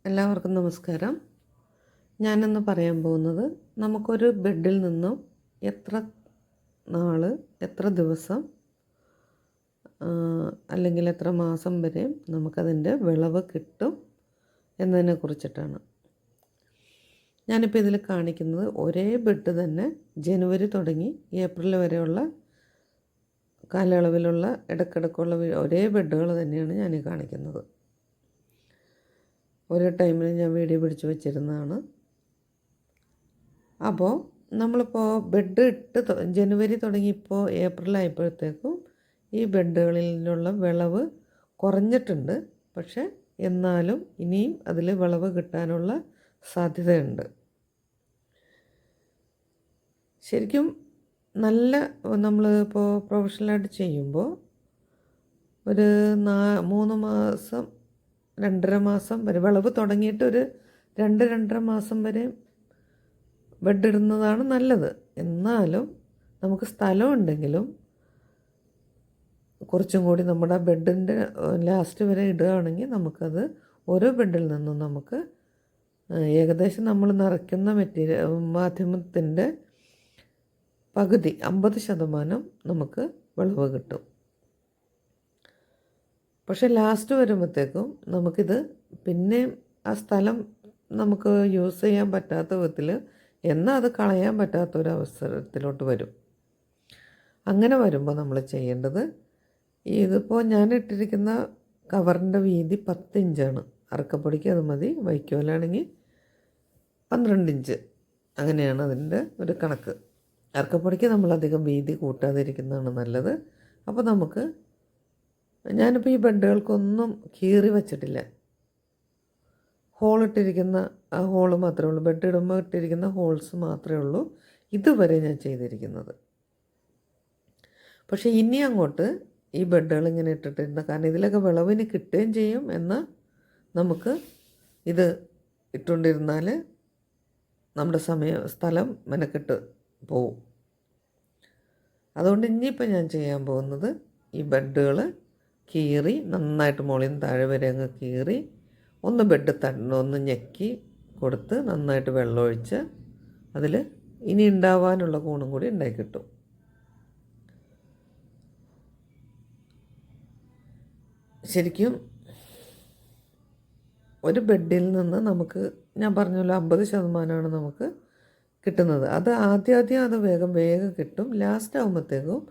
എല്ലാവർക്കും നമസ്കാരം. ഞാനിന്ന് പറയാൻ പോകുന്നത് നമുക്കൊരു ബെഡിൽ നിന്നും എത്ര നാൾ, എത്ര ദിവസം അല്ലെങ്കിൽ എത്ര മാസം വരെ നമുക്കതിൻ്റെ വിളവ് കിട്ടും എന്നതിനെ കുറിച്ചിട്ടാണ്. ഞാനിപ്പോൾ ഇതിൽ കാണിക്കുന്നത് ഒരേ ബെഡ് തന്നെ ജനുവരി തുടങ്ങി ഏപ്രിൽ വരെയുള്ള കാലയളവിലുള്ള ഇടയ്ക്കിടയ്ക്കുള്ള ഒരേ ബെഡുകൾ തന്നെയാണ് ഞാനീ കാണിക്കുന്നത്. ഒരു ടൈമിൽ ഞാൻ വീഡിയോ പിടിച്ച് വെച്ചിരുന്നതാണ്. അപ്പോൾ നമ്മളിപ്പോൾ ബെഡ് ഇട്ട് ജനുവരി തുടങ്ങി ഇപ്പോൾ ഏപ്രിലായപ്പോഴത്തേക്കും ഈ ബെഡുകളിലുള്ള വിളവ് കുറഞ്ഞിട്ടുണ്ട്. പക്ഷേ എന്നാലും ഇനിയും അതിൽ വിളവ് കിട്ടാനുള്ള സാധ്യതയുണ്ട്. ശരിക്കും നല്ല നമ്മളിപ്പോൾ പ്രൊഫഷണലായിട്ട് ചെയ്യുമ്പോൾ ഒരു 3 മാസം 2.5 മാസം വരെ വിളവ് തുടങ്ങിയിട്ട് ഒരു 2-2.5 മാസം വരെ ബെഡ് ഇടുന്നതാണ് നല്ലത്. എന്നാലും നമുക്ക് സ്ഥലമുണ്ടെങ്കിലും കുറച്ചും കൂടി നമ്മുടെ ബെഡിൻ്റെ ലാസ്റ്റ് വരെ ഇടുകയാണെങ്കിൽ നമുക്കത് ഓരോ ബെഡിൽ നിന്നും നമുക്ക് ഏകദേശം നമ്മൾ നിറയ്ക്കുന്ന മാധ്യമത്തിൻ്റെ പകുതി 50% നമുക്ക് വിളവ് കിട്ടും. പക്ഷേ ലാസ്റ്റ് വരുമ്പോഴത്തേക്കും നമുക്കിത് പിന്നെ ആ സ്ഥലം നമുക്ക് യൂസ് ചെയ്യാൻ പറ്റാത്ത വിധത്തിൽ എന്നാൽ അത് കളയാൻ പറ്റാത്തൊരവസരത്തിലോട്ട് വരും. അങ്ങനെ വരുമ്പോൾ നമ്മൾ ചെയ്യേണ്ടത്, ഇതിപ്പോൾ ഞാൻ ഇട്ടിരിക്കുന്ന കവറിൻ്റെ വീതി 10 ഇഞ്ചാണ്. അറക്കപ്പൊടിക്ക് അത് മതി, വൈക്കോലാണെങ്കിൽ 12 ഇഞ്ച്, അങ്ങനെയാണ് അതിൻ്റെ ഒരു കണക്ക്. അറക്കപ്പൊടിക്ക് നമ്മളധികം വീതി കൂട്ടാതിരിക്കുന്നതാണ് നല്ലത്. അപ്പോൾ നമുക്ക്, ഞാനിപ്പോൾ ഈ ബെഡുകൾക്കൊന്നും കീറി വച്ചിട്ടില്ല. ഹോളിട്ടിരിക്കുന്ന ആ ഹോള് മാത്രമേ ഉള്ളൂ, ബെഡ് ഇടുമ്പോൾ ഇട്ടിരിക്കുന്ന ഹോൾസ് മാത്രമേ ഉള്ളൂ ഇതുവരെ ഞാൻ ചെയ്തിരിക്കുന്നത്. പക്ഷേ ഇനി അങ്ങോട്ട് ഈ ബെഡുകൾ ഇങ്ങനെ ഇട്ടിട്ടിരുന്ന, കാരണം ഇതിലൊക്കെ വിളവിന് കിട്ടുകയും ചെയ്യും, എന്നാൽ നമുക്ക് ഇത് ഇട്ടുകൊണ്ടിരുന്നാൽ നമ്മുടെ സ്ഥലം മെനക്കെട്ട് പോവും. അതുകൊണ്ട് ഇനിയിപ്പോൾ ഞാൻ ചെയ്യാൻ പോകുന്നത്, ഈ ബെഡുകൾ കീറി നന്നായിട്ട് മുകളിൽ നിന്ന് താഴെ വരെ അങ്ങ് കീറി ഒന്ന് ബെഡ് ഒന്ന് ഞെക്കി കൊടുത്ത് നന്നായിട്ട് വെള്ളമൊഴിച്ച് അതിൽ ഇനി ഉണ്ടാവാനുള്ള കൂണും കൂടി ഉണ്ടായി കിട്ടും. ശരിക്കും ഒരു ബെഡിൽ നിന്ന് നമുക്ക്, ഞാൻ പറഞ്ഞല്ലോ 50% നമുക്ക് കിട്ടുന്നത്. അത് ആദ്യം അത് വേഗം കിട്ടും. ലാസ്റ്റ് ആകുമ്പോഴത്തേക്കും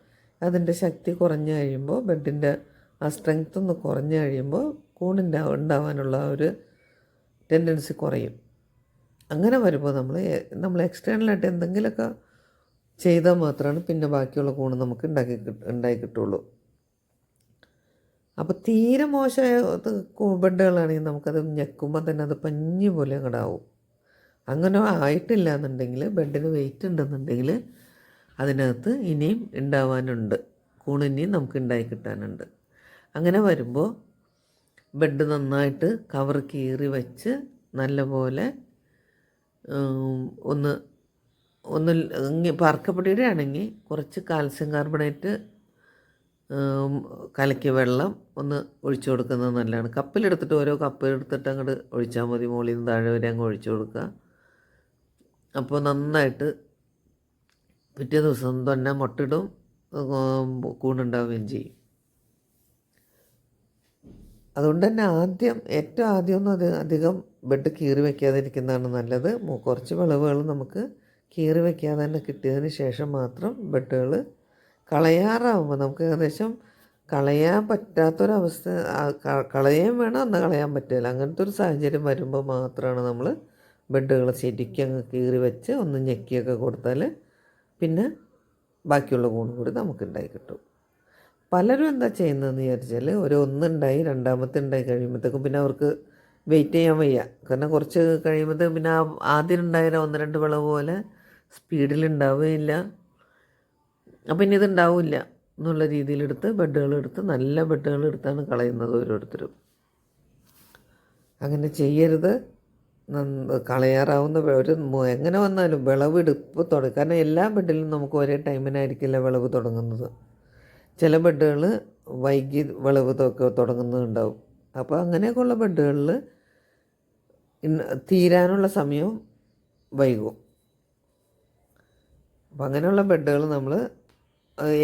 അതിൻ്റെ ശക്തി കുറഞ്ഞു കഴിയുമ്പോൾ, ബെഡിൻ്റെ ആ സ്ട്രെങ്ത് ഒന്ന് കുറഞ്ഞു കഴിയുമ്പോൾ ഉണ്ടാവാനുള്ള ഒരു ടെൻഡൻസി കുറയും. അങ്ങനെ വരുമ്പോൾ നമ്മൾ എക്സ്റ്റേണലായിട്ട് എന്തെങ്കിലുമൊക്കെ ചെയ്താൽ മാത്രമാണ് പിന്നെ ബാക്കിയുള്ള കൂണ് നമുക്ക് ഉണ്ടായി കിട്ടുള്ളൂ. അപ്പോൾ തീരെ മോശമായ ബെഡുകളാണെങ്കിൽ നമുക്കത് ഞെക്കുമ്പോൾ തന്നെ അത് പഞ്ഞി പോലെ അങ്ങോട്ടാവും. അങ്ങനെ ആയിട്ടില്ല എന്നുണ്ടെങ്കിൽ, ബെഡിന് വെയിറ്റ് ഉണ്ടെന്നുണ്ടെങ്കിൽ അതിനകത്ത് ഇനിയും ഉണ്ടാവാനുണ്ട്, കൂണ് ഇനിയും നമുക്ക് ഉണ്ടായി കിട്ടാനുണ്ട്. അങ്ങനെ വരുമ്പോൾ ബെഡ് നന്നായിട്ട് കവർ കീറി വെച്ച് നല്ലപോലെ പാർക്കപ്പൊടിയുടെ ആണെങ്കിൽ കുറച്ച് കാൽസ്യം കാർബണേറ്റ് കലക്കിയ വെള്ളം ഒന്ന് ഒഴിച്ചു കൊടുക്കുന്നത് നല്ലതാണ്. കപ്പിലെടുത്തിട്ട് ഓരോ കപ്പ് എടുത്തിട്ട് അങ്ങോട്ട് ഒഴിച്ചാൽ മതി, മുകളിൽ നിന്ന് താഴെ വരെ അങ്ങ് ഒഴിച്ചു കൊടുക്കുക. അപ്പോൾ നന്നായിട്ട് പിറ്റേ ദിവസം തന്നെ മുട്ടിടും, കൂണുണ്ടാവുകയും ചെയ്യും. അതുകൊണ്ട് തന്നെ ഏറ്റവും ആദ്യമൊന്നും അധികം ബെഡ് കീറി വയ്ക്കാതിരിക്കുന്നതാണ് നല്ലത്. കുറച്ച് വിളവുകൾ നമുക്ക് കീറി വയ്ക്കാതെ തന്നെ കിട്ടിയതിന് ശേഷം മാത്രം ബെഡുകൾ കളയാറാവുമ്പോൾ, നമുക്ക് ഏകദേശം കളയാൻ പറ്റാത്തൊരവസ്ഥ, കളയാൻ വേണം, അന്ന് കളയാൻ പറ്റില്ല, അങ്ങനത്തെ ഒരു സാഹചര്യം വരുമ്പോൾ മാത്രമാണ് നമ്മൾ ബെഡുകൾ ശരിക്കും അങ്ങ് കീറി വെച്ച് ഒന്ന് ഞെക്കിയൊക്കെ കൊടുത്താൽ പിന്നെ ബാക്കിയുള്ള കൂണ് കൂടി നമുക്കുണ്ടായി കിട്ടും. പലരും എന്താ ചെയ്യുന്നതെന്ന് വിചാരിച്ചാൽ, ഒന്നുണ്ടായി രണ്ടാമത്തെ ഉണ്ടായി കഴിയുമ്പോഴത്തേക്കും പിന്നെ അവർക്ക് വെയിറ്റ് ചെയ്യാൻ വയ്യ. കാരണം കുറച്ച് കഴിയുമ്പോഴത്തേക്കും പിന്നെ ആദ്യം ഉണ്ടായാലും 1-2 വിളവ് പോലെ സ്പീഡിലുണ്ടാവുകയില്ല. അപ്പം ഇനി ഇതുണ്ടാവില്ല എന്നുള്ള രീതിയിലെടുത്ത് ബെഡുകളെടുത്ത് നല്ല ബെഡുകളെടുത്താണ് കളയുന്നത് ഓരോരുത്തരും. അങ്ങനെ ചെയ്യരുത്. കളയാറാവുന്ന എങ്ങനെ വന്നാലും വിളവെടുപ്പ് തുടങ്ങും. കാരണം എല്ലാ ബെഡിലും നമുക്ക് ഒരേ ടൈമിനായിരിക്കില്ല വിളവ് തുടങ്ങുന്നത്. ചില ബെഡുകൾ വൈകി വിളവ് തുടങ്ങുന്നുണ്ടാവും. അപ്പോൾ അങ്ങനെയൊക്കെയുള്ള ബെഡുകളിൽ തീരാനുള്ള സമയവും വൈകും. അപ്പം അങ്ങനെയുള്ള ബെഡുകൾ നമ്മൾ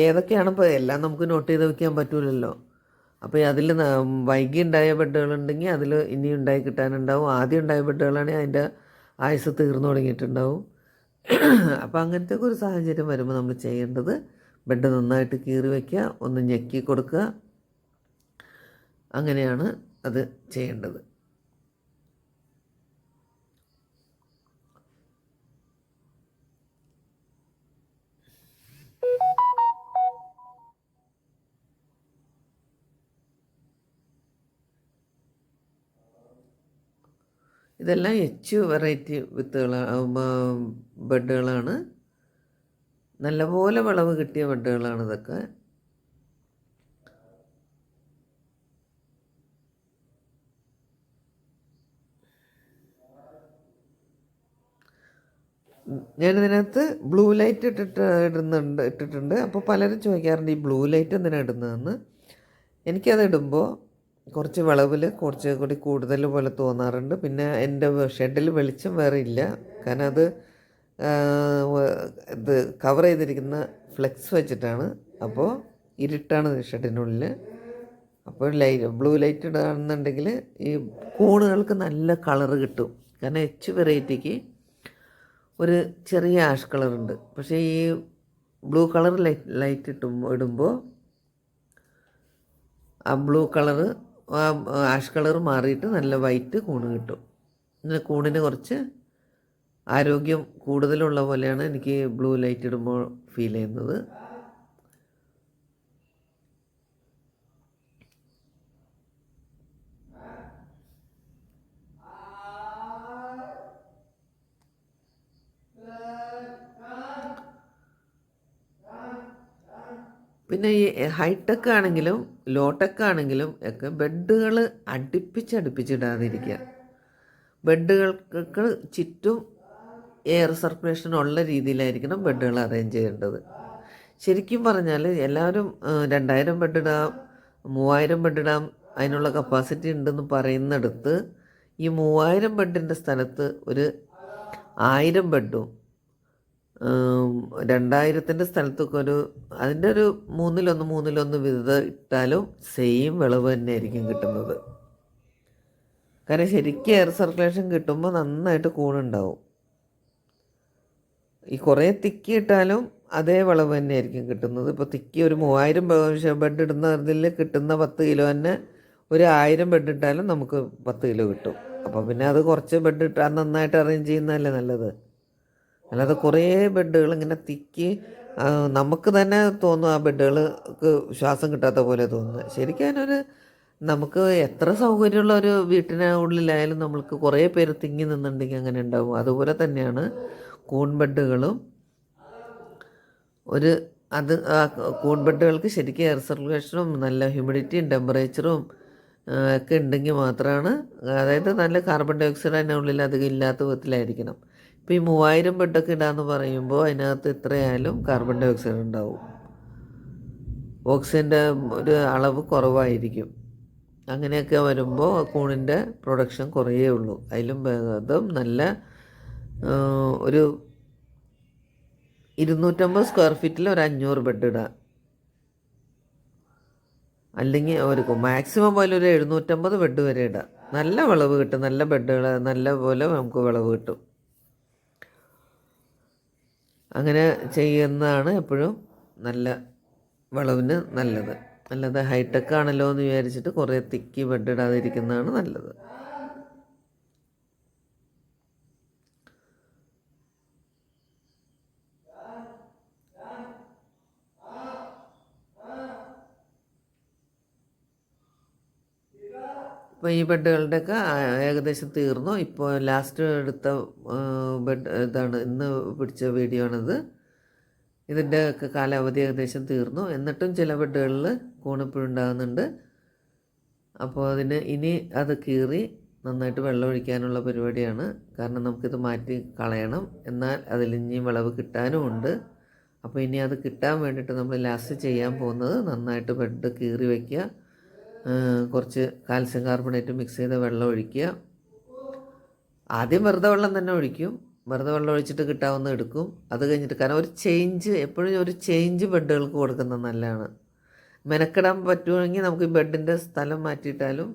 ഏതൊക്കെയാണ്, ഇപ്പോൾ എല്ലാം നമുക്ക് നോട്ട് ചെയ്ത് വയ്ക്കാൻ പറ്റില്ലല്ലോ. അപ്പോൾ അതിൽ വൈകി ഉണ്ടായ ബെഡുകളുണ്ടെങ്കിൽ അതിൽ ഇനി ഉണ്ടായി കിട്ടാനുണ്ടാവും. ആദ്യം ഉണ്ടായ ബെഡുകളാണെങ്കിൽ അതിൻ്റെ ആയുസ് തീർന്നു തുടങ്ങിയിട്ടുണ്ടാവും. അപ്പോൾ അങ്ങനത്തെ ഒരു സാഹചര്യം വരുമ്പോൾ നമ്മൾ ചെയ്യേണ്ടത് ബെഡ് നന്നായിട്ട് കീറി വയ്ക്കുക, ഒന്ന് ഞെക്കി കൊടുക്കുക. അങ്ങനെയാണ് അത് ചെയ്യേണ്ടത്. ഇതെല്ലാം എച്ച് വെറൈറ്റി ബെഡുകളാണ്. നല്ലപോലെ വിളവ് കിട്ടിയ ബെഡുകളാണ് ഇതൊക്കെ. ഞാനിതിനകത്ത് ബ്ലൂ ലൈറ്റ് ഇട്ടിട്ടുണ്ട്. അപ്പോൾ പലരും ചോദിക്കാറുണ്ട് ഈ ബ്ലൂ ലൈറ്റ് എന്തിനാണ് ഇടുന്നതെന്ന്. എനിക്കത് ഇടുമ്പോൾ കുറച്ച് വിളവിൽ കുറച്ച് കൂടി കൂടുതൽ പോലെ തോന്നാറുണ്ട്. പിന്നെ എൻ്റെ ഷെഡിൽ വെളിച്ചം വേറെ ഇല്ല, കാരണം അത് ഇത് കവർ ചെയ്തിരിക്കുന്ന ഫ്ലെക്സ് വെച്ചിട്ടാണ്. അപ്പോൾ ഇരുട്ടാണ് ഷെഡിനുള്ളിൽ. അപ്പോൾ ബ്ലൂ ലൈറ്റ് ഇടുകയാണെന്നുണ്ടെങ്കിൽ ഈ കൂണുകൾക്ക് നല്ല കളറ് കിട്ടും. കാരണം എച്ച് വെറൈറ്റിക്ക് ഒരു ചെറിയ ആഷ് കളറുണ്ട്. പക്ഷേ ഈ ബ്ലൂ കളർ ലൈറ്റ് ഇടുമ്പോൾ ആ ബ്ലൂ കളറ് ആഷ് കളർ മാറിയിട്ട് നല്ല വൈറ്റ് കൂണ് കിട്ടും. പിന്നെ കൂണിന് കുറച്ച് ആരോഗ്യം കൂടുതലുള്ള പോലെയാണ് എനിക്ക് ബ്ലൂ ലൈറ്റ് ഇടുമ്പോൾ ഫീൽ ചെയ്യുന്നത്. പിന്നെ ഈ ഹൈടെക് ആണെങ്കിലും ലോ ടെക് ആണെങ്കിലും ഒക്കെ ബെഡുകൾ അടുപ്പിച്ചിടാതിരിക്കുക. ബെഡുകൾക്ക് ചുറ്റും എയർ സർക്കുലേഷൻ ഉള്ള രീതിയിലായിരിക്കണം ബെഡുകൾ അറേഞ്ച് ചെയ്യേണ്ടത്. ശരിക്കും പറഞ്ഞാൽ എല്ലാവരും 2000 ബെഡിടാം, 3000 ബെഡിടാം, അതിനുള്ള കപ്പാസിറ്റി ഉണ്ടെന്ന് പറയുന്നിടത്ത് ഈ 3000 ബെഡിൻ്റെ സ്ഥലത്ത് ഒരു 1000 ബെഡും 2000ൻ്റെ സ്ഥലത്തൊക്കെ അതിൻ്റെ ഒരു മൂന്നിലൊന്ന് വിധം ഇട്ടാലും സെയിം വിളവ് തന്നെ ആയിരിക്കും കിട്ടുന്നത്. കാരണം ശരിക്കും എയർ സർക്കുലേഷൻ കിട്ടുമ്പോൾ നന്നായിട്ട് കൂണുണ്ടാവും. ഈ കുറേ തിക്കി ഇട്ടാലും അതേ വിളവ് തന്നെ ആയിരിക്കും കിട്ടുന്നത്. ഇപ്പോൾ തിക്കി ഒരു 3000 ബെഡ് ഇടുന്നതിൽ കിട്ടുന്ന 10 കിലോ തന്നെ ഒരു 1000 ബെഡ് ഇട്ടാലും നമുക്ക് 10 കിലോ കിട്ടും. അപ്പോൾ പിന്നെ അത് കുറച്ച് ബെഡ് ഇട്ടാൽ നന്നായിട്ട് അറേഞ്ച് ചെയ്യുന്നതല്ലേ നല്ലത്. അല്ലാതെ കുറേ ബെഡുകൾ ഇങ്ങനെ തിക്കി നമുക്ക് തന്നെ തോന്നും ആ ബെഡുകൾക്ക് ശ്വാസം കിട്ടാത്ത പോലെ തോന്നുന്നത്. ശരിക്കും അതിനൊരു നമുക്ക് എത്ര സൗകര്യമുള്ള ഒരു വീട്ടിനുള്ളിലായാലും നമ്മൾക്ക് കുറേ പേര് തിങ്ങി നിന്നുണ്ടെങ്കിൽ അങ്ങനെ ഉണ്ടാവും. അതുപോലെ തന്നെയാണ് കൂൺ ബെഡുകളും. കൂൺ ബെഡുകൾക്ക് ശരിക്കും എയർ സർക്കുലേഷനും നല്ല ഹ്യൂമിഡിറ്റിയും ടെമ്പറേച്ചറും ഒക്കെ ഉണ്ടെങ്കിൽ മാത്രമാണ്, അതായത് നല്ല കാർബൺ ഡൈ ഓക്സൈഡ് അതിനുള്ളിൽ അധികം ഇല്ലാത്ത വിധത്തിലായിരിക്കണം. ഇപ്പോൾ ഈ 3000 ബെഡൊക്കെ ഇടാമെന്ന് പറയുമ്പോൾ അതിനകത്ത് എത്രയായാലും കാർബൺ ഡൈ ഓക്സൈഡ് ഉണ്ടാവും. ഓക്സിജൻ്റെ ഒരു അളവ് കുറവായിരിക്കും. അങ്ങനെയൊക്കെ വരുമ്പോൾ കൂണിൻ്റെ പ്രൊഡക്ഷൻ കുറയേ ഉള്ളൂ. അതിലും ഭേദം നല്ല ഒരു 250 സ്ക്വയർ ഫീറ്റിൽ ഒരു 500 ബെഡ് ഇടാം. അല്ലെങ്കിൽ ഒരു മാക്സിമം പോലെ ഒരു 750 ബെഡ് വരെ ഇടാം. നല്ല വിളവ് കിട്ടും. നല്ല ബെഡുകൾ നല്ല പോലെ നമുക്ക് വിളവ് കിട്ടും. അങ്ങനെ ചെയ്യുന്നതാണ് എപ്പോഴും നല്ല വിളവിന് നല്ലത്. അല്ലാതെ ഹൈടെക് ആണല്ലോ എന്ന് വിചാരിച്ചിട്ട് കുറേ തിക്കി ബെഡ് ഇടാതിരിക്കുന്നതാണ് നല്ലത്. ഇപ്പോൾ ഈ ബെഡുകളുടെയൊക്കെ ഏകദേശം തീർന്നു. ഇപ്പോൾ ലാസ്റ്റ് എടുത്ത ബെഡ് ഇതാണ്, ഇന്ന് പിടിച്ച വീഡിയോ ആണിത്. ഇതിൻ്റെയൊക്കെ കാലാവധി ഏകദേശം തീർന്നു. എന്നിട്ടും ചില ബെഡുകളിൽ കൂണിപ്പുഴുണ്ടാകുന്നുണ്ട്. അപ്പോൾ ഇനി അത് കീറി നന്നായിട്ട് വെള്ളം ഒഴിക്കാനുള്ള പരിപാടിയാണ്. കാരണം നമുക്കിത് മാറ്റി കളയണം, എന്നാൽ അതിലിഞ്ഞി വിളവ് കിട്ടാനും ഉണ്ട്. അപ്പോൾ ഇനി അത് കിട്ടാൻ വേണ്ടിയിട്ട് നമ്മൾ ലാസ്റ്റ് ചെയ്യാൻ പോകുന്നത് നന്നായിട്ട് ബെഡ് കീറി വയ്ക്കുക, കുറച്ച് കാൽസ്യം കാർബണേറ്റ് മിക്സ് ചെയ്ത വെള്ളം ഒഴിക്കുക, ആദ്യം വെറുതെ വെള്ളം തന്നെ ഒഴിക്കും. വെറുതെ വെള്ളം ഒഴിച്ചിട്ട് കിട്ടാവുന്ന എടുക്കും. അത് കഴിഞ്ഞിട്ട് കാരണം ഒരു ചേഞ്ച് എപ്പോഴും ഒരു ചേഞ്ച് ബെഡുകൾക്ക് കൊടുക്കുന്നത് നല്ലതാണ്. മെനക്കെടാൻ പറ്റുമെങ്കിൽ നമുക്ക് ഈ ബെഡിൻ്റെ സ്ഥലം മാറ്റിയിട്ടാലും